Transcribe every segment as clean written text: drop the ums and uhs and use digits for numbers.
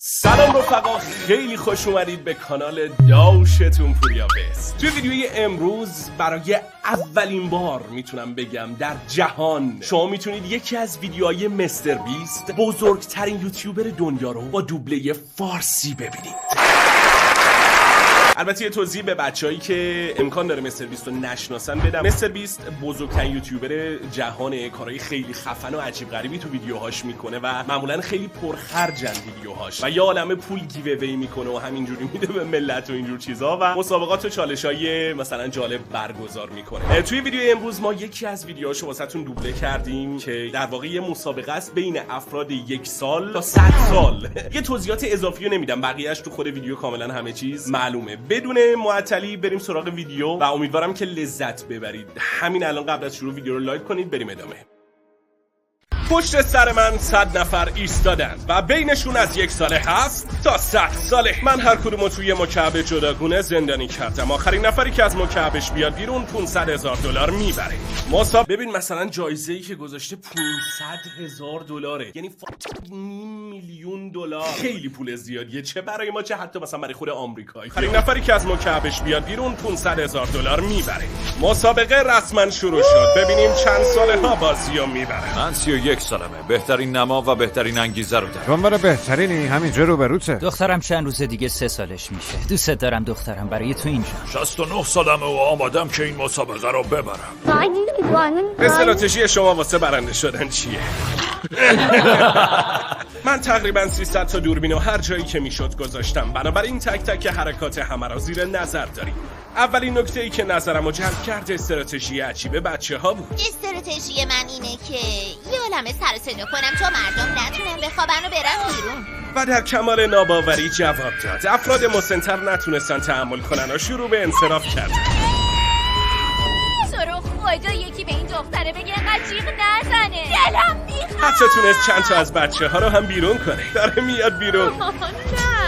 سلام رفقا، خیلی خوش اومدید به کانال داشتون پوریا بست. توی ویدیوی امروز برای اولین بار میتونم بگم در جهان شما میتونید یکی از ویدیوهای مستر بیست، بزرگترین یوتیوبر دنیا رو با دوبله فارسی ببینید. البته یه توضیح به بچه‌هایی که امکان داره مستر بیست رو نشناسن بدم. مستر بیست بزرگترین یوتیوبر جهانه، کارهای خیلی خفن و عجیب غریبی تو ویدیوهاش میکنه و معمولا خیلی پرخرجن ویدیوهاش و یه عالمه پول گیو اوی میکنه و همینجوری میده به ملت و اینجور چیزا و مسابقات و چالش‌های مثلا جالب برگزار میکنه. توی ویدیو امروز ما یکی از ویدیوهاشو واسهتون دوبله کردیم که در واقع یه مسابقه است بین افراد 1 سال تا 100 سال. یه توضیحات اضافی رو نمیدم، بقیه‌اش تو خود ویدیو کاملا همه چیز معلومه. بدون معطلی بریم سراغ ویدیو و امیدوارم که لذت ببرید. همین الان قبل از شروع ویدیو رو لایک کنید، بریم ادامه. پشت سر من 100 نفر ایستادن و بینشون از 1 ساله هست تا 100 ساله. من هر کدومو توی مکعب جداگونه زندانی کردم. آخرین نفری که از مکعبش بیاد بیرون $500,000 میبره. ببین مثلا جایزه‌ای که گذاشته $500,000، یعنی $500,000. خیلی پول زیادیه، چه برای ما چه حتی مثلا برای خود آمریکایی. آخرین نفری که از مکعبش بیاد بیرون $500,000 میبره. مسابقه رسما شروع شد. ببینیم چند ساله ها بازیو میبره. من 31 سالمه. بهترین نما و بهترین انگیزه رو دارم. دنبال بهترینی همینجا روبروته. دخترم چند روز دیگه 3 سالش میشه. دوست دارم دخترم برای تو اینجا. 69 سالمه و آمادم که این مسابقه رو ببرم. استراتژی شما واسه برنده شدن چیه؟ من تقریبا 300 تا دوربین و هر جایی که میشد گذاشتم، بنابراین تک تک حرکات همه را زیر نظر داریم. اولین نکته‌ای که نظرمو جلب کرد استراتژی عجیب بچه‌ها بود. استراتژی من اینه که یه عالمه سر صدا کنم تا مردم نتونن بخوابن و برن بیرون. و در کمال ناباوری جواب داد. افراد مسن‌تر نتونستن تحمل کنن و شروع به انصراف کردن. خدا یکی به این دختره بگه اینقدر جیغ نزنه، دلم میخواد. حتی تونست چند تا از بچه‌ها رو هم بیرون کنه. داره میاد بیرون.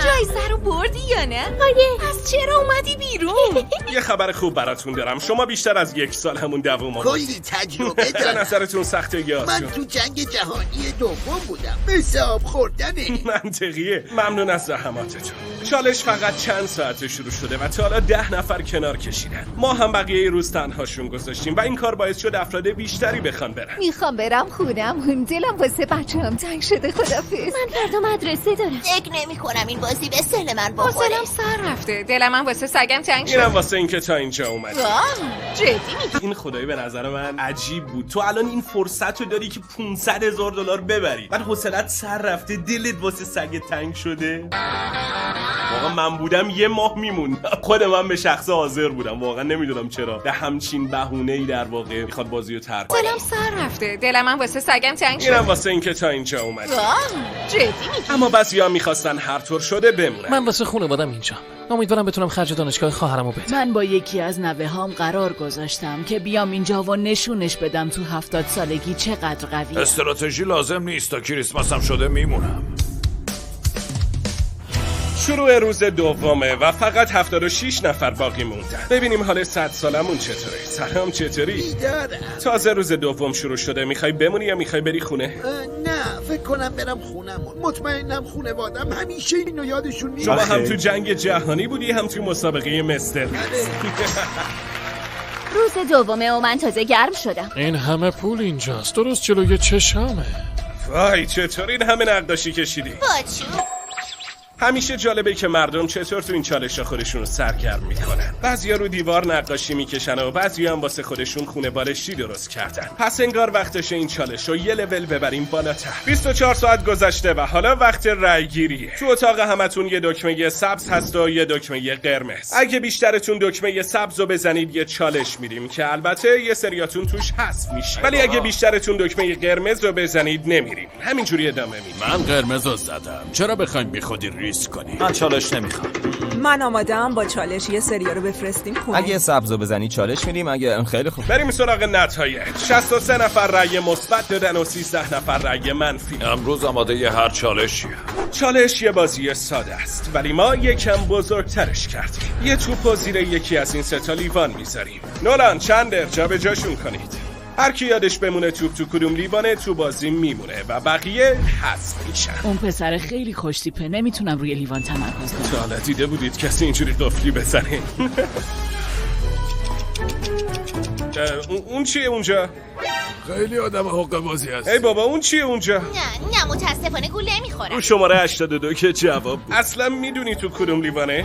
جایزه رو بردی یا نه؟ آره. پس چرا اومدی بیرون؟ یه خبر خوب براتون دارم. شما بیشتر از 1 سال همون دووم آمد. کلی تجربه دارم. به نظرتون سخته یا من تو جنگ جهانی دوم بودم. مثل آب خوردنه. منطقیه. ممنون از زحماتتون. چالش فقط چند ساعته شروع شده و تا حالا 10 نفر کنار کشیدن. ما هم بقیه روز تنهاشون گذاشتیم و این کار باعث شد افراد بیشتری بخوان برن. میخوام برم خونم، دلم واسه بچه‌ام تنگ شده. خدافظ. من فردا مدرسه دارم. فکر نمی‌کنم این بازی به سن من بخوره. حوصله‌ام سر رفته. دلم هم واسه سگم تنگ شده. اینم واسه اینکه تا اینجا اومدی. جدی میگی؟ این خدایی به نظر من عجیب بود. تو الان این فرصت رو داری که $500,000 ببری، بعد حوصله‌ات سر رفته، دلت واسه سگ تنگ شده. واقعا من بودم یه ماه میموندم. خود من به شخص حاضر بودم. واقعا نمیدونم چرا به همچین بهونه‌ای در واقع میخواد بازی رو ترک کنه. دلم سر رفته. دلم هم واسه سگم تنگ شده. اینم واسه اینکه تا اینجا اومدی. جدی میگی؟ اما بعضیا میخواستن هر طور شده بمونن. من واسه خانواده‌ام اینجا. امیدوارم بتونم خرج دانشگاه خواهرمو بدم. من با یکی از نوه‌هام قرار گذاشتم که بیام اینجا و نشونش بدم تو 70 سالگی چقدر قویه. استراتژی لازم نیست، تا کریسمسم شده میمونم. شروع روز دومه و فقط 76 نفر باقی موندن. ببینیم حال 100 سالمون چطوره. سلام، چطوری؟ بیدارم. تازه روز دوم شروع شده. میخوای بمونی یا میخوای بری خونه؟ نه، فکر کنم برم خونمون. مطمئنم خونوادم همیشه اینو یادشون میاد. شما هم تو جنگ جهانی بودی هم تو مسابقه مستر. روز دومه و من تازه گرم شدم. این همه پول اینجاست، درست جلوی چشامه. وای، چطور این همه نقاشی کشیدی؟ باچو همیشه جالبه که مردم چطور تو این چالش‌ها خودشون رو سرگرم میکنن. بعضیا رو دیوار نقاشی میکشن و بعضیا هم واسه خودشون خونه بالشتی درست کردن. پس انگار وقتشه این چالش رو یه لول ببریم بالاتر. 24 ساعت گذشته و حالا وقت رای گیریه. تو اتاق همتون یه دکمه سبز هست و یه دکمه قرمز. اگه بیشترتون دکمه سبز رو بزنید یه چالش میدیم که البته یه سریاتون توش حذف میشه. ولی اگه بیشترتون دکمه قرمز رو بزنید نمیریم. همینجوری ادامه میدیم. من قرمز رو زدم. چرا بخوایم بیخودی ریسک کنی؟ من چالش نمیخوام. من آماده‌ام با چالش یه سریا رو بفرستیم خونه. اگه سبزو بزنی چالش میدیم، اگه خیلی خوب. بریم سراغ نتایج. 63 نفر رأی مثبت دادن و 13 نفر رأی منفی. امروز آماده ی هر چالشیه. چالش یه بازی ساده است، ولی ما یکم بزرگترش کردیم. یه توپ زیر یکی از این 3 تا لیوان میذاریم. نولان، چندر جابجاشون کنید. هر کی یادش بمونه توپ تو کدوم لیوانه تو بازی میمونه و بقیه حذف میشن. اون پسر خیلی خوشتیپه، نمیتونم روی لیوان تمرکز کنم. تا حالا دیده بودید کسی اینجوری قفلی بزنه؟ اون چیه اونجا؟ خیلی آدم حق بازی هست. ای بابا اون چیه اونجا؟ نه متاسفانه گوله میخورم. اون شماره 82 که جواب بود. اصلا میدونی تو کدوم لیوانه؟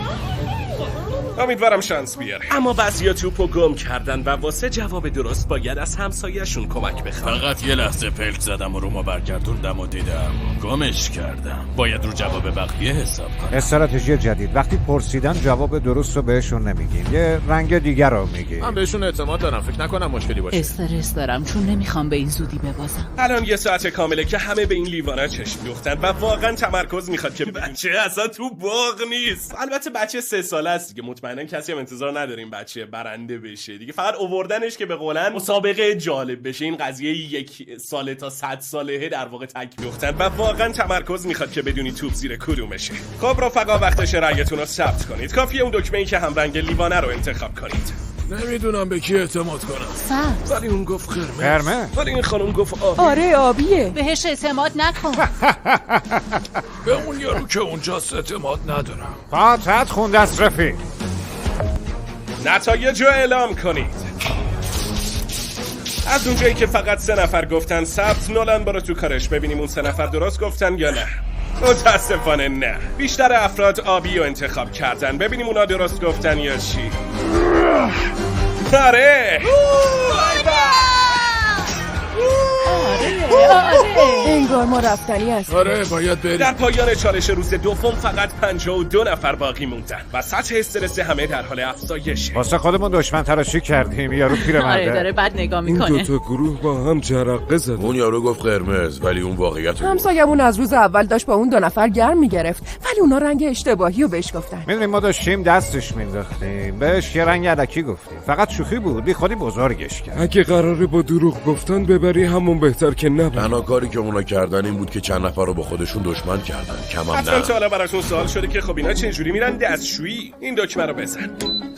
امیدوارم شانس بیاره. اما بعضیا توپو گم کردن و واسه جواب درست باید از همسایه‌شون کمک بخوان. فقط یه لحظه پلک زدم و رومو برگردوندم و دیدم گمش کردم. باید رو جواب بقیه حساب کنم. استراتژی جدید، وقتی پرسیدن جواب درست رو بهشون نمیگیم، یه رنگ دیگر رو میگیم. من بهشون اعتماد دارم، فکر نکنم مشکلی باشه. استرس دارم چون نمیخوام به این زودی ببازم. الان یه ساعت کامله که همه به این لیوانا چشم دوختن و واقعا تمرکز میخواد که بچه اصلا تو باغ نیست. البته بچه 3 ساله است دیگه، مطمئنا کسی هم انتظار نداریم بچه برنده بشه دیگه، فقط آوردنش که به قولن مسابقه جالب بشه. این قضیه 1 ساله تا 100 ساله در واقع تک دوختن و واقعا تمرکز میخواد که بدونی توپ زیر کدومشه. خب رفقا وقتش رأیتون رو ثبت کنید. کافیه اون دکمه‌ای که همرنگ لیوانه رو انتخاب کنید. نمیدونم به کی اعتماد کنم. ولی اون گفت قرمز. ولی این خانم گفت آبی. آره آبیه. بهش اعتماد نکن. به اون یارو که اونجاست اعتماد ندارم. فاتحت خونده است رفیق. نتایج رو اعلام کنید. از اونجایی که فقط 3 نفر گفتن ثبت، نولان برو تو کارش ببینیم اون 3 نفر درست گفتن یا نه. متاسفانه نه. بیشتر افراد آبی رو انتخاب کردن. ببینیم اونا درست گفتن یا چی. آره انگار ما رفتنی هستیم. آره باید بریم. در پایان چالش روز دوم فقط 52 نفر باقی موندن و سطح استرس همه در حال افزایشه. واسه خودمون دشمن تراشی کردیم. یارو پیرمرده. آره داره بد نگاه میکنه. این 2 تا گروه با هم جرقه زدن. اون یارو گفت قرمز ولی اون واقعیت همسایه‌مون از روز اول داشت با اون 2 نفر گرم میگرفت ولی اونا رنگ اشتباهی رو بهش گفتن. میدونیم ما داشتیم دستش مینداختیم، بهش یه رنگ الکی گفتیم. فقط شوخی بود، بی خودی بزرگش کرد. اگه قراره با دروغ گفتن ببری همون بهتر که نبری. تنها کاری که اونا کردن این بود که چند نفر رو با خودشون دشمن کردن. کمم نه. حتما تا حالا براتون سوال شده که خب اینا چجوری میرن دستشویی؟ این دکمه رو بزن.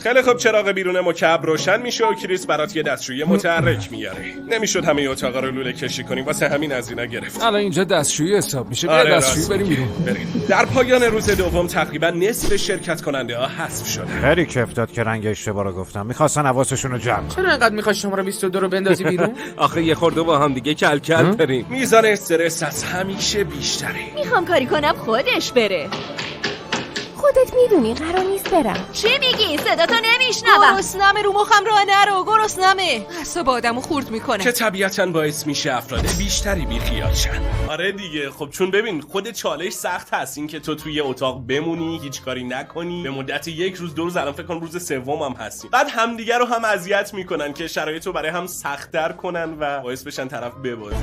خیلی خوب، چراغ بیرون مکعب روشن میشه و کریس برات یه دستشویی متحرک میاره. نمیشد همه اتاقا رو لوله کشی کنیم، واسه همین از اینا گرفت. الان اینجا دستشویی حساب میشه. آره دستشویی بریم بیرون. در پایان روز دوم تقریبا نصف شرکت کننده ها حذف شدن. خیلی کیف داد که رنگ اشتباه رو گفتم. میخواستن حواسشون رو جمع کنن. چرا انقدر میخوای شماره 22 رو بندازی بیرون؟ آخه یه خورده با هم دیگه کلکل داریم. میزان استرس از همیشه بیشتره. میخوام کاری کنم خودش بره. خودت میدونی قرار نیست برم. چی میگی؟ صداتو نمیشنوم. گرسنمه، رو مخم راه نرو. گرسنمه. اعصاب آدمو خورد میکنه. که طبیعتاً باعث میشه افراد بیشتری بیخیال شن. آره دیگه. خب چون ببین خود چالش سخت هست، این که تو توی اتاق بمونی هیچ کاری نکنی به مدت 1 روز 2 روز، الان فکر کنم روز 3 هم هستیم. بعد همدیگه رو هم اذیت میکنن که شرایطو برای هم سخت‌تر کنن و باعث بشن طرف ببازه.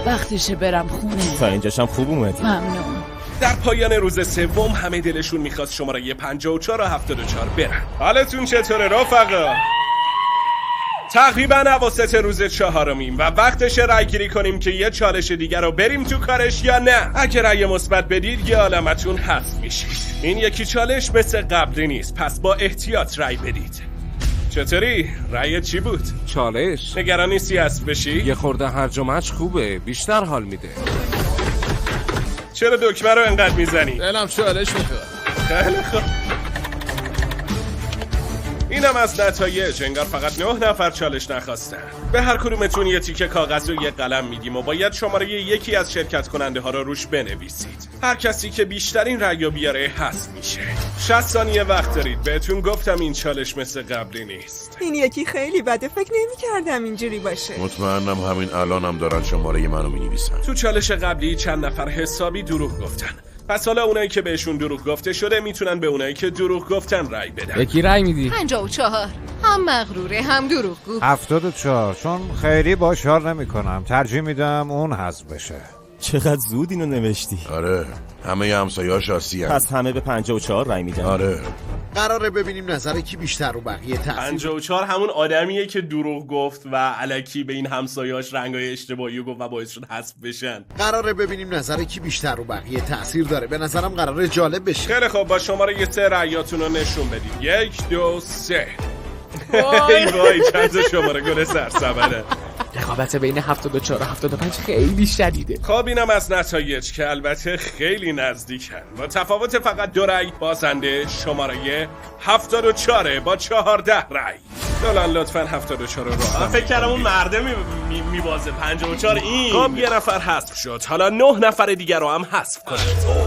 وقتشه برم خونه. تا اینجاشم خوب اومدی. ممنون. در پایان روز سوم همه دلشون میخواست شماره 54 و 74 برن. حالتون چطوره رفقا؟ تقریبا اواسط روز 4 و وقتش رای گیری کنیم که یه چالش دیگر رو بریم تو کارش یا نه. اگه رای مثبت بدید یه عالمتون حذف میشید. این یکی چالش مثل قبلی نیست، پس با احتیاط رای بدید. چطوری؟ رای چی بود؟ چالش. نگران نیستی حذف بشی؟ یه خورده هرج و مرج خوبه، بیشتر حال میده. چرا دکمه رو انقدر میزنی؟ دلم چالش میخواد. خیلی خوب. اینم از نتایج. انگار فقط 9 نفر چالش نخواستن. به هر کدومتون یه تیکه کاغذ و یه قلم میدیم و باید شماره یکی از شرکت کننده ها رو روش بنویسید. هر کسی که بیشترین رأی بیاره حذف میشه. 60 ثانیه وقت دارید. بهتون گفتم این چالش مثل قبلی نیست. این یکی خیلی بده، فکر نمی‌کردم اینجوری باشه. مطمئنم همین الانم دارن شماره منو مینویسن. تو چالش قبلی چند نفر حسابی دروغ گفتن. پس حالا اونایی که بهشون دروغ گفته شده میتونن به اونایی که دروغ گفتن رأی بدن. یکی رأی میدی؟ 54 هم مغروره هم دروغگو. 74 چون خیلی باش حال نمی‌کنم. ترجیح میدم اون حذف بشه. چقدر زود اینو نوشتی. آره همه همسایه‌هاش آسی پس همه به 54 رأی میدن. آره قراره ببینیم نظر کی بیشتر رو بقیه تاثیر. 54 همون آدمیه که دروغ گفت و الکی به این همسایه‌اش رنگای اشتباهی گفت و باعث شد حذف بشن. قراره ببینیم نظر کی بیشتر رو بقیه تاثیر داره. به نظرم قراره جالب بشه. خیلی خوب، با شماره 3 رأیاتون رو نشون بدید. 1 2 3. وای چند شماره گل سرسبده. رقابت بین 74 و 75 خیلی شدیده. خب اینم از نتایج که البته خیلی نزدیکن. با تفاوت فقط 2 رأی بازنده شماره 74 با 14 رأی. دولان لطفاً 74 رو من فکر کردم اون مرده میبازه 54 این. خب یه نفر حذف شد. حالا 9 نفر دیگر رو هم حذف کنید.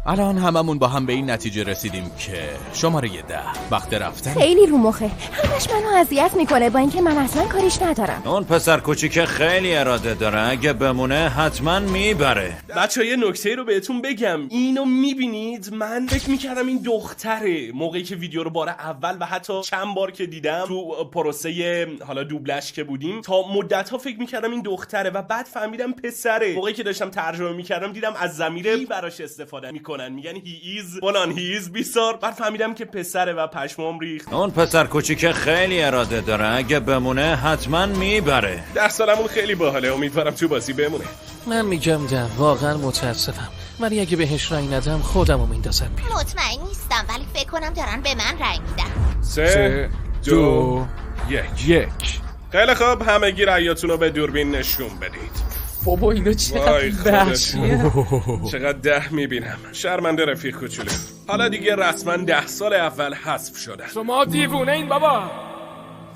الان هممون با هم به این نتیجه رسیدیم که شماره 10 وقت رفتن. خیلی رو مخه، همش منو اذیت میکنه با اینکه من اصلا کاریش ندارم. اون پسر کوچیک خیلی اراده داره، اگه بمونه حتما میبره. بچه‌ها یه نکته رو بهتون بگم، اینو میبینید؟ من فکر میکردم این دختره موقعی که ویدیو رو بار اول و حتی چند بار که دیدم تو پروسه حالا دوبلش که بودیم تا مدت‌ها فکر میکردم این دختره و بعد فهمیدم پسره. موقعی که داشتم ترجمه میکردم دیدم از ضمیر براش استفاده میکنن، میگن هی ایز فلان، هی ایز بیسار. بعد فهمیدم که پسره و پشمام ریخت. اون پسر کوچیک خیلی اراده داره، اگه بمونه حتما میبره. در سالمون خیلی باحاله، امیدوارم تو بازی بمونه. من میگم در واقعا متاسفم، ولی اگه بهش رای ندم خودمو میندازم بیرون. مطمئن نیستم ولی فکر کنم دارن به من رای میدن. 3 2 1. خیلی خوب، همگی رأیاتون رو به دوربین نشون بدید. بابا اینا چقدر وحشیه. چقدر 10 میبینم. شرمنده رفیق کوچولو. حالا دیگه رسما 10 سال اول حذف شدن. شما دیوونه این بابا.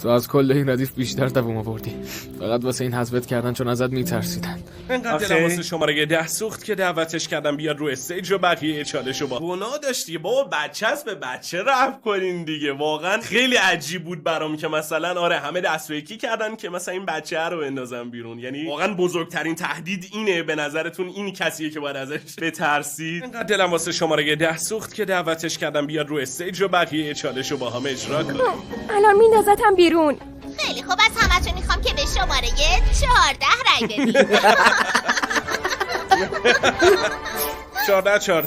تو از کل این ردیف بیشتر دووم آوردی، فقط واسه این حذفت کردن چون ازت میترسیدن. انقدر دلم واسه شماره 10 سوخت که دعوتش کردم بیاد رو استیج و بقیه چالشو با گناه داشتی. بابا بچه‌ست، به بچه رفت کنین دیگه. واقعا خیلی عجیب بود برام که مثلا آره همه دست به یکی کردن که مثلا این بچه رو بندازن بیرون. یعنی واقعا بزرگترین تهدید اینه به نظرتون؟ این کسیه که باید ازش بترسید؟ انقدر دلم واسه شماره 10 سوخت که دعوتش کردم بیاد رو استیج و بقیه چالشو با هم اجرا کنیم. الان میندازتم بیرون. خیلی خوب، از همتون میخوام که به شماره 14 رای بدید. 14.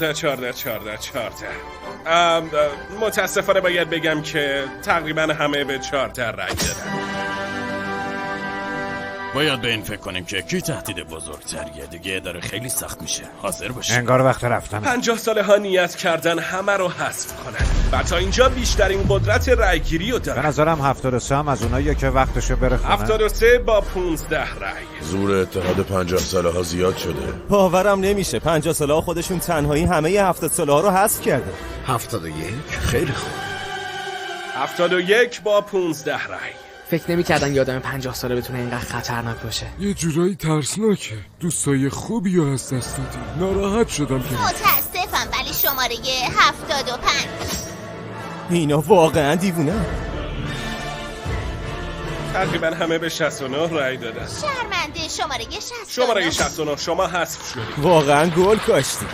متاسفانه باید بگم که تقریبا همه به 14 رای دادن. باید به این فکر کنیم که کی تهدید بزرگتریه. دیگه داره خیلی سخت میشه، حاضر باشیم. انگار وقت رفتن. 50 ساله ها نیت کردن همه رو حذف کنن و تا اینجا بیشترین قدرت رایگیری رو دارن. به نظرم 73 هم از اوناییه که وقتشو بره خونه. 73 با 15 رای. زور اتحاد 50 ساله ها زیاد شده. باورم نمیشه 50 ساله ها خودشون تنهایی همه 70 ساله ها رو حذف کرده. 71 خیلی خوب. 71 با 15 رای. فکر نمی‌کردن یه آدم 50 ساله بتونه اینقدر خطرناک باشه. یه جورایی ترسناکه. دوستای خوبی رو از دست دادی. ناراحت شدم که متاسفم ولی شماره 75. اینا واقعا دیوونه. تقریبا همه به 69 رای دادن. شرمنده. شماره 69 شما حذف شدید. واقعا گل کاشتی.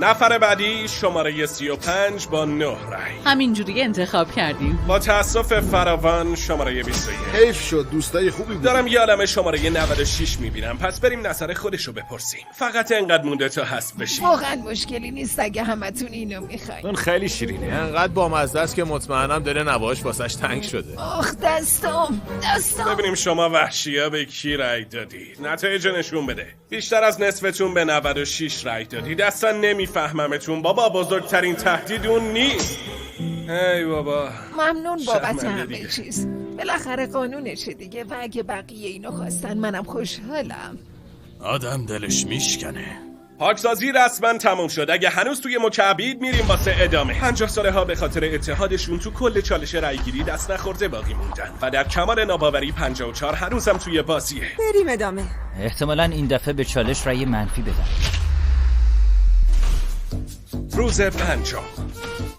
نفر بعدی شماره 35 با 9 رای. همینجوری انتخاب کردیم. با تأسف فراوان شماره 21. حیف شد، دوستای خوبی بود. دارم یه عالمه شماره 96 میبینم، پس بریم نظر خودشو بپرسیم. فقط انقدر مونده تا حذف بشیم. واقعا مشکلی نیست اگه همتون اینو میخواین. اون خیلی شیرینه، انقدر بامزه است که مطمئنم دل نواش واسش تنگ شده. آخ دستم. ببینیم شما وحشیا به کی رای دادید. نتایج نشون بده. بیشتر از نصفتون به 96 رای دادید. اصلا نمیفهممتون بابا، بزرگترین تهدید اون نیست. ای بابا. ممنون بابت همه چیز. بالاخره قانونشه دیگه و اگه بقیه اینو خواستن منم خوشحالم. آدم دلش میشکنه. پاکسازی رسما تموم شد. اگه هنوز توی مکعبید میریم واسه ادامه. 50 ساله ها به خاطر اتحادشون تو کل چالش رایگیری دست نخورده باقی موندن و در کمال ناباوری 54 هنوزم توی بازیه. بریم ادامه. احتمالاً این دفعه به چالش رای منفی بدم. روز 5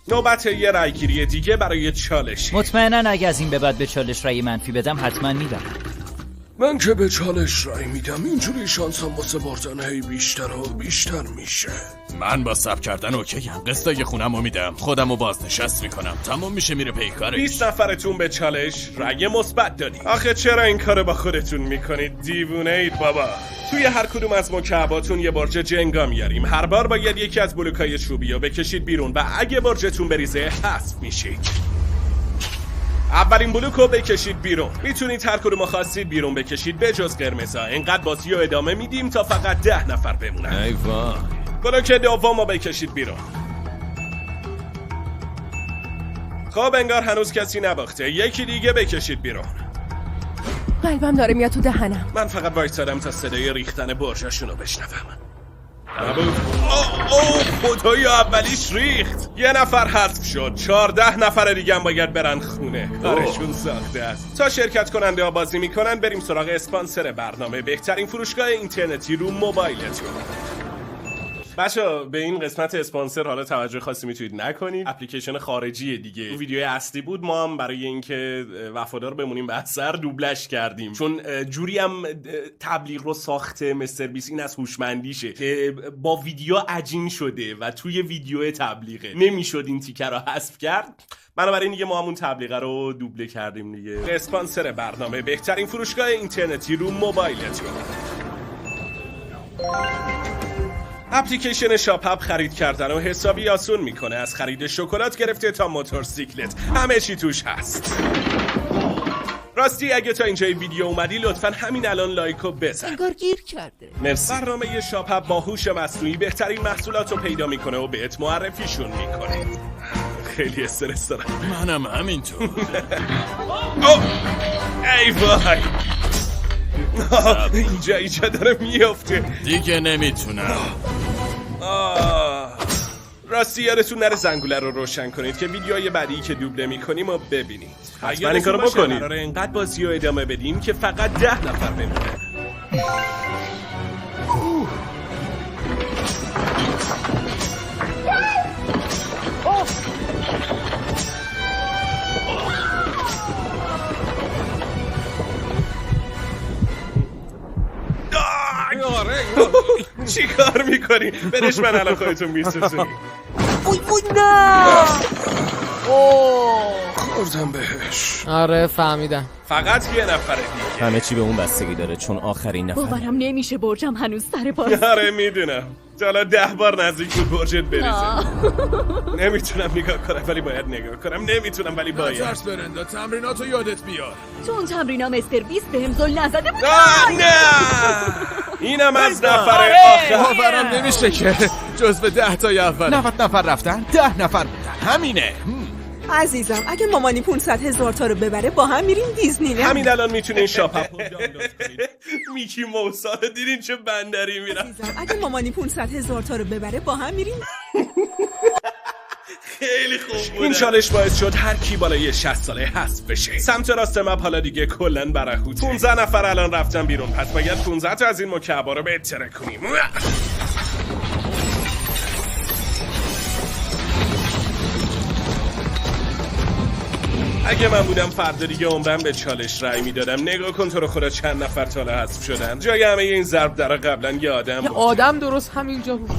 نوبت یه رایگیری دیگه برای چالش. مطمئناً اگه از این به بعد به چالش رای منفی بدم حتما میبرم. من که به چالش رای میدم اینجوری شانسم واسه بردن هی بیشتر و بیشتر میشه. من با ساب کردن اوکیم. قسطای خونم رو میدم، خودم رو بازنشست میکنم، تمام میشه میره پیکارش. 20 نفرتون به چالش رای مثبت دادید. آخه چرا این کارو با خودتون میکنید؟ دیوونه اید بابا. توی هر کدوم از مکعباتون یه برج جنگا میاریم. هر بار باید یکی از بلوکای چوبی رو بکشید بیرون و اگه برجتون بریزه حذف میشید. اولین بلوک رو بکشید بیرون. میتونید هر کدوم خواستید بیرون بکشید به جز قرمزا. اینقدر بازی رو ادامه میدیم تا فقط 10 نفر بمونن. ای وای. بلوک دوم رو بکشید بیرون. خب انگار هنوز کسی نباخته. یکی دیگه بکشید بیرون. قلبم داره میاد تو دهنم. من فقط وایسادم تا صدای ریختن برجاشونو بشنوم. نبود. اوه خدایا اولیش ریخت. یه نفر حذف شد. 14 نفر دیگه هم باید برن خونه. کارشون ساخته است. تا شرکت کننده ها بازی میکنن بریم سراغ اسپانسر برنامه، بهترین فروشگاه اینترنتی رو موبایلتون. بچه به این قسمت اسپانسر حالا توجه خاصی میتونید نکنید. اپلیکیشن خارجی دیگه. تو ویدیو اصلی بود، ما هم برای اینکه وفادار بمونیم به اثر دوبلش کردیم، چون جوری هم تبلیغ رو ساخته مستر بیست، این از هوشمندیشه که با ویدیو عجین شده و توی ویدیو تبلیغه نمیشد این تیکر رو حذف کرد. بنابراین دیگه ما همون تبلیغه رو دوبله کردیم دیگه. اسپانسر برنامه، بهترین فروشگاه اینترنتی رو موبایلتون. اپلیکیشن شاپ اپ خرید کردن و حسابی آسون میکنه. از خرید شکلات گرفته تا موتورسیکلت همه چی توش هست. راستی اگه تا اینجای ویدیو اومدی لطفاً همین الان لایکو بزن. انگار گیر کرده. مرسی. برنامه شاپ اپ با هوش مصنوعی بهترین محصولات رو پیدا میکنه و بهت معرفیشون میکنه. خیلی استرس دارم. منم همینطور. ای وای، اینجا داره میافته دیگه. نمیتونم. راستی یادتون نره زنگوله رو روشن کنید که ویدیوهای بعدی که دوبله میکنیم رو ببینید. حتما این کارو بکنید. قراره اینقدر بازی رو ادامه بدیم که فقط 10 نفر بمونن. چی کار میکنی؟ برش من الان خودتون میسوزونی. وای نه. خوردم بهش. آره فهمیدم. فقط یه نفره دیگه. همه چی به اون بستگی داره چون آخرین نفر. باورم نمیشه برجم هنوز سر باز. آره میدونم. حالا 10 بار نزدیک بود برجت بریزه. نمیتونم نگاه کنم ولی باید نگاه کنم. نمیتونم ولی باید. نترس برندا، تمریناتو یادت بیار. تو اون تمرینا مستر بیست بهم زل نزده بود. نه اینم از نفر آخر. باورم نمیشه که جزو 10 تا اول 90 نفر رفتن 10 نفر بودن. همینه. عزیزم اگه مامانی 500,000 تا رو ببره با هم میریم دیزنی. نه همین الان میتونین شاپ اپ رو دانلود کنید. میکی موسی رو دیدین چه بندری میرم. عزیزم اگه مامانی 500,000 تا رو ببره با هم میریم. خیلی خوب بود. این چالش باعث شد هر کی بالای 60 ساله حذف بشه. سمت راست مپ حالا دیگه کلا برهوته. 15 نفر الان رفتن بیرون. پس باید 15 تا از این مکعبا رو بهتره کنیم. اگه من بودم فردا دیگه عمرم به چالش رای میدادم. نگاه کن تو رو خدا چند نفر تا حالا حذف شدن. جای همه این ضرب درا قبلا یه آدم بود. آدم درست همینجا بود.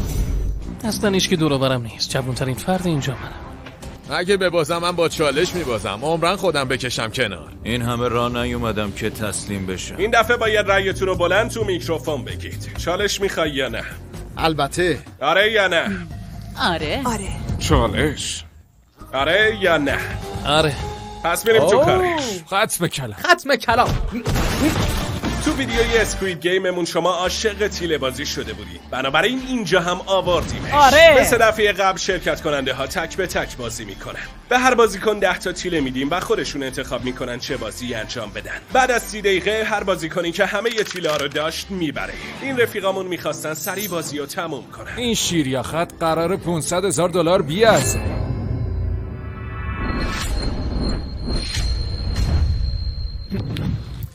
اصلا هیچکی دور و برم نیست. جوان‌ترین فرد اینجا منم. اگه ببازم من با چالش میبازم. عمرن خودم بکشم کنار. این همه راه نیومدم که تسلیم بشم. این دفعه باید رأیتون رو بلند تو میکروفون بگید. چالش میخوای یا نه؟ البته. آره یا نه؟ آره. چالش. آره یا نه؟ آره. پس میریم تو کارش. ختم کلام. ختم کلام. تو ویدیوی اسکوید گیممون شما عاشق تیله بازی شده بودید. بنابراین اینجا هم آوردیمش. آره. مثل دفعه قبل شرکت کننده ها تک به تک بازی میکنن. به هر بازیکن 10 تا تیله میدیم و خودشون انتخاب میکنن چه بازی انجام بدن. بعد از 30 دقیقه هر بازیکنی که همه ی تیله ها رو داشت میبره. این رفیقامون میخواستن سریع بازی رو تموم کنن. این شیریاخت قرار $500,000 بیارزه.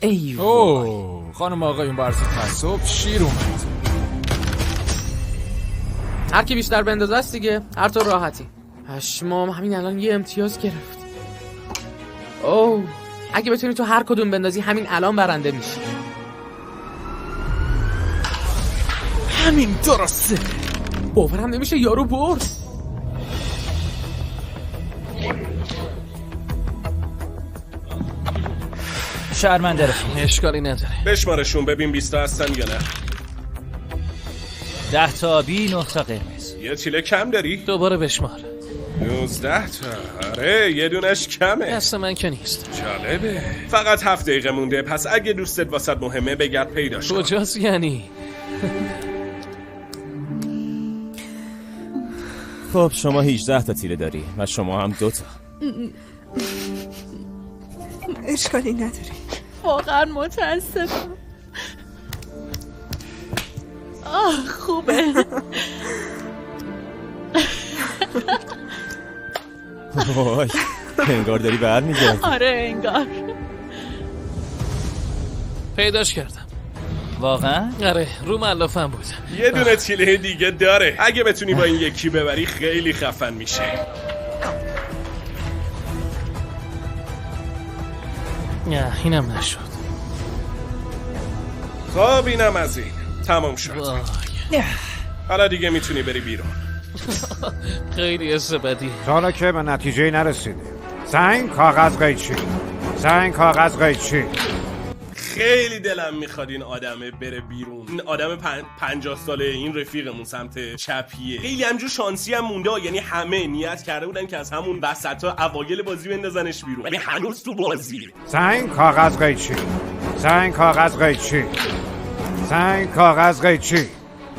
ای اوه خانم آقایون با عرض تعصب شیر اومد. هر کی بیشتر بندازه است دیگه. هر طور راحتی. پشمام همین الان یه امتیاز گرفت. اوه اگه بتونی تو هر کدوم بندازی همین الان برنده میشی. همین درسته. باورم نمیشه یارو برد. شرمنده رفیق. اشکالی نداره. بشمارشون ببین 20 تا هستن یا نه. 10 تا آبی 9 تا قرمز. یه تیله کم داری؟ دوباره بشمار. 19 تا. آره یه دونش کمه. دست من که نیست. جالبه. فقط 7 دقیقه مونده. پس اگه دوستت واسط مهمه بگرد پیداش کن. کجاست یعنی؟ خب شما 18 تا تیله داری و شما هم 2 تا. اشکالی نداری. واقعا متاسفم. خوبه. وای انگار داری برمیگردی. آره انگار. پیداش کردم. واقعا؟ آره رو ملافم بود. یه دونه تیله دیگه داره. اگه بتونی با این یکی ببری خیلی خفن میشه. نه اینم نشد. خب اینم از این تمام شد. حالا دیگه میتونی بری بیرون. خیلی حس بدی. حالا که به نتیجه نرسیده. سنگ کاغذ قیچی، سنگ کاغذ قیچی. خیلی دلم میخواد این آدمه بره بیرون. این آدم 50 ساله این رفیقمون سمت چپیه. خیلی همجور شانسی هم مونده، یعنی همه نیت کرده بودن که از همون وسطا اوایل بازی بندازنش بیرون، ولی هنوز تو بازی. سنگ کاغذ قیچی، سنگ کاغذ قیچی، سنگ کاغذ قیچی.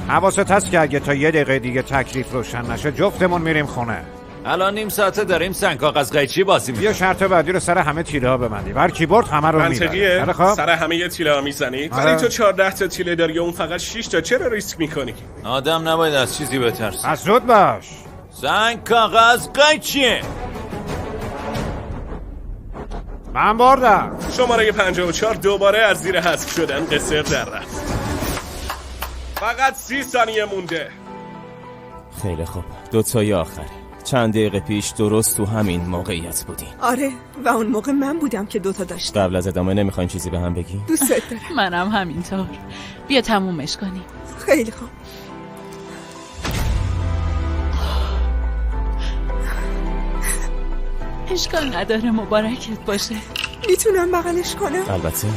حواست هست که اگه تا 1 دقیقه دیگه تکلیف روشن نشه جفتمون میریم خونه. الان نیم ساعته داریم سنگ کاغذ قیچی بازی می‌کنیم. بیا شرط بعدی رو سر همه تیله ها ببندیم. هر کی برد همه رو میبره. منطقیه. خب سر همه یه تیله ها میزنید. ولی تو 14 تا تیله داری اون فقط 6 تا. چرا ریسک میکنی؟ آدم نباید از چیزی بترسه. از زود باش. سنگ کاغذ قیچی. من بردم. شماره 54 دوباره از زیر حذف شدن قصر در رفت. فقط 30 ثانیه مونده. خیلی خوب 2 تای آخره. چند دقیقه پیش درست تو همین موقعیت بودین. آره و اون موقع من بودم که 2 تا داشتم. قبل از ادامه نمیخواین چیزی به هم بگی؟ دوست دارم. منم همینطور. بیا تمومش کنیم. خیلی خوب. اشکال نداره مبارکت باشه. میتونم بغلش کنم؟ البته.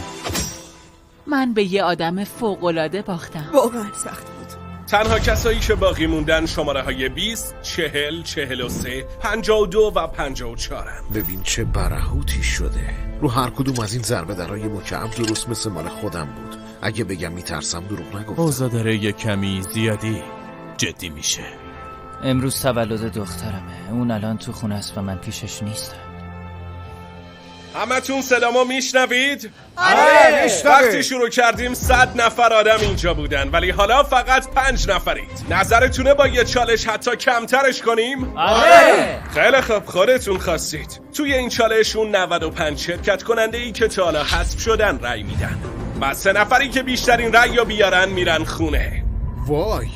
من به یه آدم فوق‌العاده باختم. واقعا سخت بود. تنها کسایی که باقی موندن شماره های 20، 40، 43، 52 و 54 هم. ببین چه برهوتی شده. رو هر کدوم از این ضربه درای مکعب درست مثل مال خودم بود. اگه بگم میترسم دروغ نگفتم. اوضاع داره یه کمی زیادی جدی میشه. امروز تولد دخترمه. اون الان تو خونه است و من پیشش نیستم. همتون صدامو میشنوید؟ آره میشنوید. وقتی شروع کردیم 100 نفر آدم اینجا بودن، ولی حالا فقط 5 نفرید. نظرتونه با یه چالش حتی کمترش کنیم؟ آره. خیلی خوب خودتون خواستید. توی این چالش اون 95 شرکت کننده ای که تا حالا حذف شدن رأی میدن و 3 نفری که بیشترین رأی رو بیارن میرن خونه. وای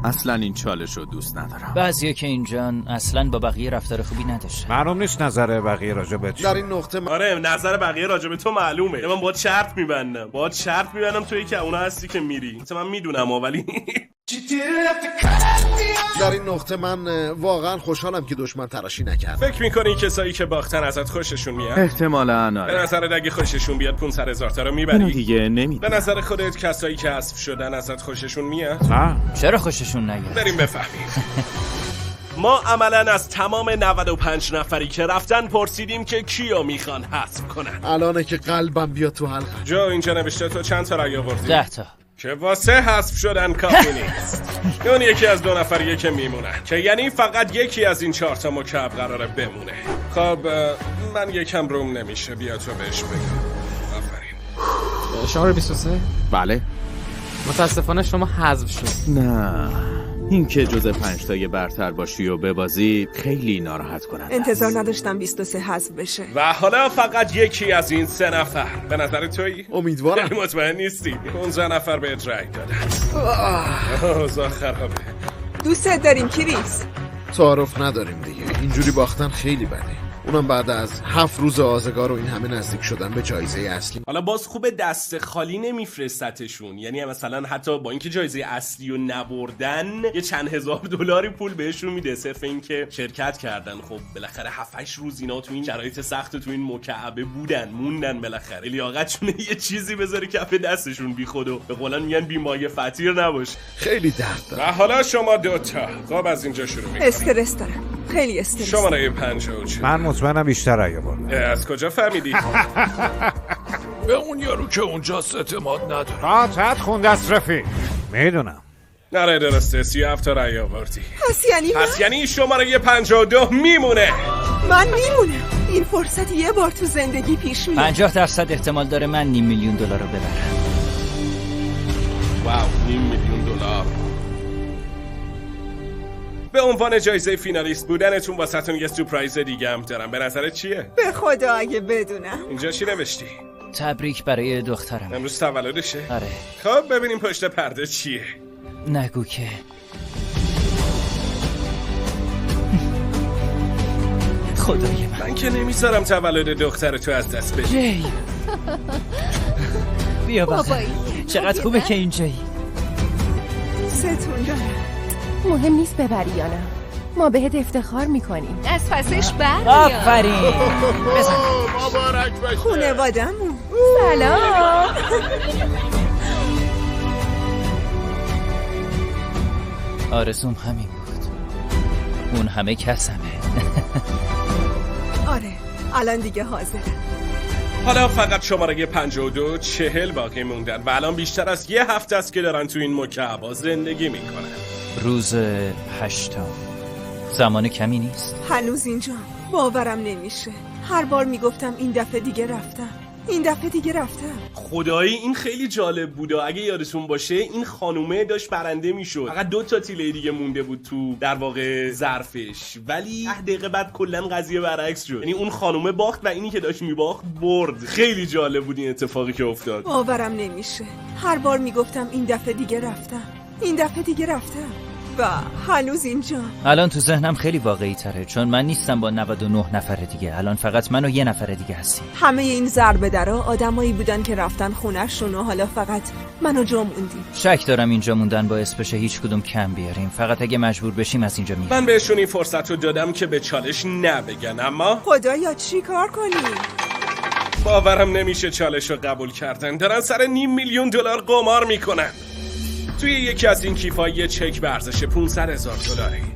اصلا این چالش رو دوست ندارم. بعضیه که اینجان اصلا با بقیه رفتار خوبی نداشتن. معلوم نیست نظر بقیه راجبت چیه. در این نقطه آره نظر بقیه راجب تو معلومه. من باید شرط میبندم توی که اونا هستی که میری. من میدونم ولی در این نقطه من واقعا خوشحالم که دشمن تراشی نکرد. فکر میکنی کسایی که باختن ازت خوششون میاد؟ احتمالاً به آره. نظرت اگه خوششون بیاد 500,000 تا رو اینو میبری؟ دیگه به نمیدونم. نظر خودت کسایی که حذف شدن ازت خوششون میاد؟ نه چرا خوششون نیاد؟ بریم بفهمیم. ما عملاً از تمام 95 نفری که رفتن پرسیدیم که کیو میخوان حذف کنن. الانه که قلبم بیاد تو حلقم. جو اینجا نوشته تو چند تا رأی آوردی؟ 10 تا. که واسه حذف شدن کافی نیست. اون یکی از 2 نفریه که میمونن، که یعنی فقط یکی از این 4 تا مکعب قراره بمونه. خب من یکم روم نمیشه، بیا تو بهش بگم. آفرین. شماره 23 بله. متاسفانه شما حذف شد. نه این که جز 5 تای برتر باشی و ببازی خیلی ناراحت کننده. انتظار نداشتم 23 حذف بشه. و حالا فقط یکی از این 3 نفر. به نظر تویی؟ امیدوارم. خیلی مطمئن نیستی. 15 نفر بهت رأی دادن. اوضاع خرابه. دوستت داریم کریس. تعارف نداریم دیگه. اینجوری باختن خیلی بده. اونم بعد از 7 روز آزگار و این همه نزدیک شدن به جایزه اصلی. حالا باز خوبه دست خالی نمیفرستتشون، یعنی مثلا حتی با اینکه جایزه اصلی رو نبردن یه چند هزار دلاری پول بهشون میده صرف اینکه شرکت کردن. خب بالاخره 7-8 روز اینا تو این شرایط سخت تو این مکعبه موندن بالاخره لیاقتشونه یه چیزی بذاره کف دستشون بی خود و به قولن میگن بیمایه فطیر نباشه. خیلی درد داره. و حالا شما 2 تا. خب از اینجا شروع می‌کنیم. استرس دارم. خیلی استرس. شماره 54. من مطمئنم بیشتر رأی آورده. از کجا فهمیدی؟ به اون یارو که اونجاست اعتماد نداره. قاطعت خوند است رفیق. میدونم. نره درسته 37 تا رأی آوردی. پس یعنی شماره 52 میمونه. من میمونم. این فرصت یه بار تو زندگی پیش میاد. 50% احتمال داره من $500,000 رو ببرم. واو، $500,000. به عنوان جایزه فینالیست بودنتون واسهتون یه سورپرایز دیگه هم دارم. به نظرت چیه؟ به خدا اگه بدونم. اینجا چی نوشتی؟ تبریک برای دخترم. امروز تولدشه؟ آره. خب ببینیم پشت پرده چیه. نگو که. خدای من که نمیذارم تولد دخترتو از دست بدی. جی بیا بابایی. چقدر خوبه که اینجایی. ستون دارم. مهم نیست ببری یا نه، ما بهت افتخار میکنیم. از پسش برمیاد. آفرین. مبارک باشه خونوادمون. سلام. آرزوم همین بود. اون همه کسمه. آره الان دیگه حاضره. حالا فقط شماره 52 40 باقی موندن و الان بیشتر از یه هفته است که دارن تو این مکعب‌ها زندگی میکنن. روز 8. زمان کمی نیست. هنوز اینجا باورم نمیشه. هر بار میگفتم این دفعه دیگه رفتم. خدایی این خیلی جالب بود. اگه یادتون باشه این خانومه داشت برنده میشد. فقط 2 تیله دیگه مونده بود تو در واقع ظرفش، ولی 10 دقیقه بعد کلا قضیه برعکس شد. یعنی اون خانومه باخت و اینی که داشت میباخت برد. خیلی جالب بود این اتفاقی که افتاد. باورم نمیشه. هر بار میگفتم این دفعه دیگه رفتم و هنوز اینجا. الان تو ذهنم خیلی واقعی تره، چون من نیستم با 99 نفر دیگه. الان فقط من و یه نفر دیگه هستیم. همه این ضربه درها آدمایی بودن که رفتن خونه‌شون و حالا فقط من و جو موندیم. شک دارم اینجا موندن باعث بشه هیچ کدوم کم بیاریم. فقط اگه مجبور بشیم از اینجا میریم. من بهشون این فرصت رو دادم که به چالش نبگن، اما خدایا چی کار کنیم؟ باورم نمیشه چالش رو قبول کردن. دارن سر $500,000 قمار میکنن. توی یکی از این کیف‌ها یه چک به ارزش $500,000.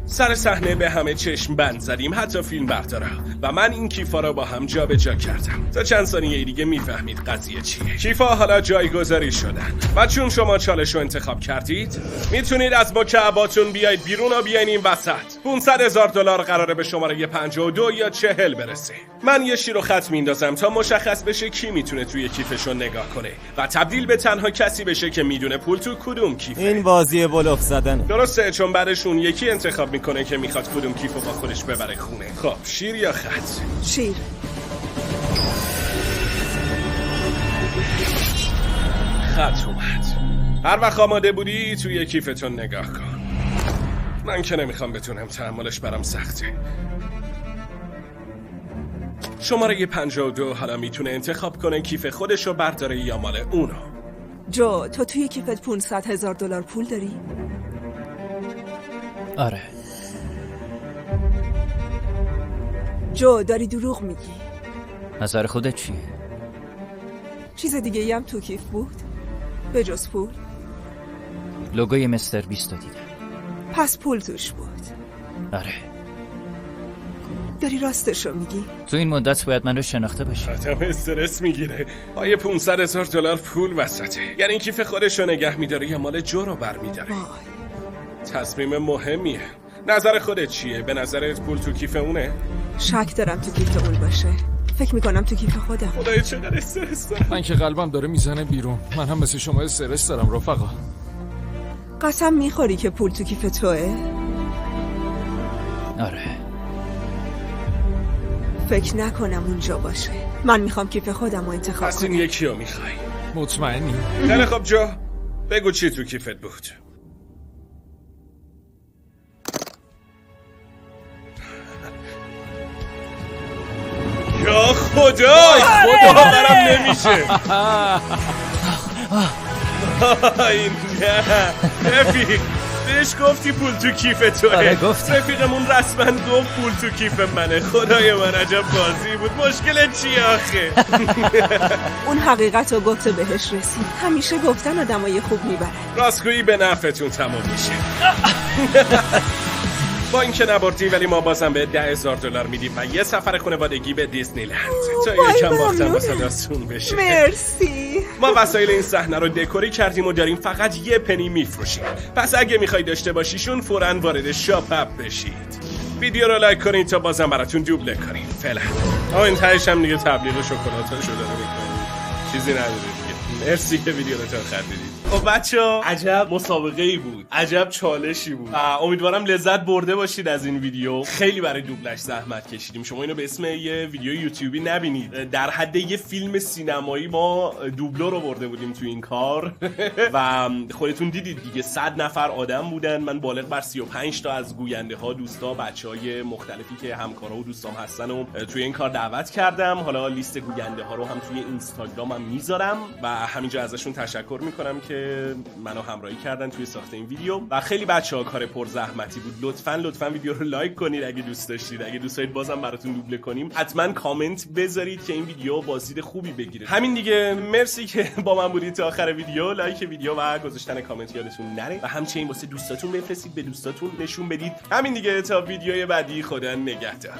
سر صحنه به همه چشم بند زدیم، حتی فیلم بردارا، و من این کیف‌ها رو با هم جابجا کردم تا چند ثانیه دیگه میفهمید قضیه چیه. کیف‌ها حالا جایگذاری شدن و چون شما چالش رو انتخاب کردید میتونید از مکعباتون بیاید بیرون و بیاین این وسط. $500,000 قراره به شماره 52 یا 40 برسه. من یه شیر و خط میندازم تا مشخص بشه کی میتونه توی کیفشو نگاه کنه و تبدیل به تنها کسی بشه که میدونه پول تو کدوم کیفه. این بازی بلوف زدن. درسته، چون بعدش اون یکی انتخاب میکنه که میخواد کدوم کیفو با خودش ببره خونه. خب شیر یا خط؟ شیر. خط اومد. هر وقت آماده بودی توی کیفتون نگاه کن. من که نمیخوام بتونم، تحملش برام سخته. شماره 52 حالا میتونه انتخاب کنه کیف خودشو برداره یا مال اونو. جو، تو توی کیفت $500,000 پول داری؟ آره. جو، داری دروغ میگی. نظر خودت چیه؟ چیز دیگه ای هم تو کیف بود؟ به جز پول؟ لوگوی مستر بیست رو دیدم. پس پول توش بود. آره. داری راستشو میگی؟ تو این مدت باید من رو شناخته باشی. آدم استرس میگیره. آیه $500,000 پول وسطه. یعنی این کیف خودشو نگه میداره یا مال جو رو برمیداره؟ تصمیم مهمیه. نظر خودت چیه؟ به نظرت پول تو کیف اونه؟ شک دارم تو کیف اون باشه. فکر میکنم تو کیف خودم. خدای چقدر استرس دارم. من که قلبم داره میزنه بیرون. من هم مثل شما استرس دارم رفقا. قسم میخوری که پول تو کیف توه؟ آره. فکر نکنم اونجا باشه. من میخوام کیف خودم رو انتخاب کنم. پس این یکی رو میخوای؟ مطمئنی؟ خیلی خب جو، بگو چی تو کیفت بود؟ یا خدای باورم نمیشه. این نه رفیق، بهش گفتی پول تو کیف توه. آره گفتی. رفیقمون رسما گفت پول تو کیف منه. خدای من عجب بازی بود. مشکلت چیه آخه؟ اون حقیقت رو گفته بهش رسید. همیشه گفتن آدمای خوب میبرن. راستگویی به نفعتون تمام میشه. با اینکه نبردی ولی ما بازم به $10,000 میدیم و یه سفر خانوادگی به دیزنیلند تا یکم باختم واسه داستون بشه. مرسی. ما وسایل این صحنه رو دکوری کردیم و داریم فقط یه پنی میفروشیم. پس اگه میخوای داشته باشیشون فوراً وارد شاپ اپ بشید. ویدیو رو لایک کنید تا بازم براتون دوبله کنیم. فعلا این تهش هم دیگه تبلیغ شکلات ها شده میکنم، چیزی نداره دیگه. مرسی که ویدیو رو تا آخر دیدید. خب بچه‌ها عجب مسابقه‌ای بود، عجب چالشی بود. امیدوارم لذت برده باشید از این ویدیو. خیلی برای دوبلش زحمت کشیدیم. شما اینو به اسم یه ویدیو یوتیوبی نبینید، در حد یه فیلم سینمایی ما دوبلور رو برده بودیم تو این کار و خودتون دیدید دیگه 100 نفر آدم بودن. من بالغ بر 35 تا از گوینده ها، دوستا، بچهای مختلفی که همکارا و دوستام هستن و توی این کار دعوت کردم. حالا لیست گوینده ها رو هم توی اینستاگرامم میذارم و همینجا ازشون تشکر میکنم که منو همراهی کردن توی ساخت این ویدیو و خیلی بچه‌ها کار پر زحمتی بود. لطفاً ویدیو رو لایک کنید اگه دوست داشتید. اگه دوست دارید بازم براتون دوبله کنیم حتما کامنت بذارید که این ویدیو بازدید خوبی بگیره. همین دیگه. مرسی که با من بودید تا آخر ویدیو. لایک ویدیو و گذاشتن کامنت یادتون نره و همچنین واسه دوستاتون بفرستید، به دوستاتون نشون بدید. همین دیگه. تا ویدیوی بعدی، خدا نگهدار.